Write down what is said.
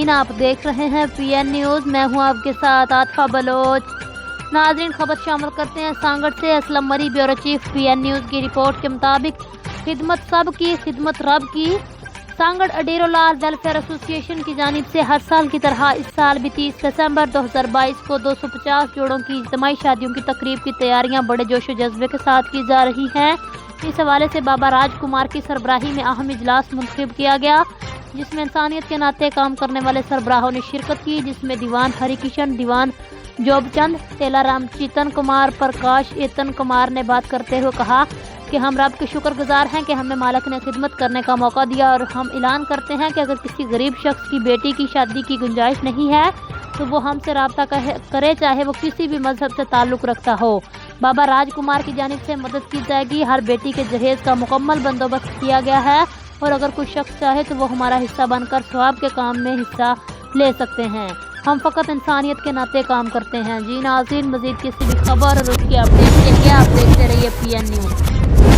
नाज़रीन, आप देख रहे हैं PN न्यूज़। मैं हूं आपके साथ आतिफा बलोच। नाज़रीन, खबर शामिल करते हैं सांगड़ से। असलम मरी, ब्यूरो चीफ, PN न्यूज़ की रिपोर्ट के मुताबिक खिदमत सब की, खिदमत रब की। सांगड़ अडेरोलाल वेलफेयर एसोसिएशन की जानिब से हर साल की तरह इस साल भी 30 दिसंबर 2022 को 250 जोड़ों की इज्तिमाई शादियों की तकरीब की तैयारियां बड़े जोशो जज्बे के साथ की जा रही हैं। इस हवाले से बाबा राजकुमार की सरबराही में अहम इजलास मुनक़िब किया गया, जिसमें इंसानियत के नाते काम करने वाले सरबराहों ने शिरकत की, जिसमें दीवान हरि किशन, दीवान जोबचंद, तेलाराम, चीतन कुमार, प्रकाश एतन कुमार ने बात करते हुए कहा कि हम रब के शुक्रगुजार हैं कि हमें मालिक ने खिदमत करने का मौका दिया, और हम ऐलान करते हैं कि अगर किसी गरीब शख्स की बेटी की शादी की गुंजाइश नहीं है तो वो हमसे रब्ता करे, चाहे वो किसी भी मजहब से ताल्लुक़ रखता हो। बाबा राजकुमार की जानिब से मदद की जाएगी। हर बेटी के जहेज का मुकम्मल बंदोबस्त किया गया है, और अगर कोई शख्स चाहे तो वो हमारा हिस्सा बनकर सवाब के काम में हिस्सा ले सकते हैं। हम फ़कत इंसानियत के नाते काम करते हैं। जी नाज़रीन, मज़ीद किसी भी खबर और उसकी अपडेट के लिए आप देखते रहिए PN न्यूज़।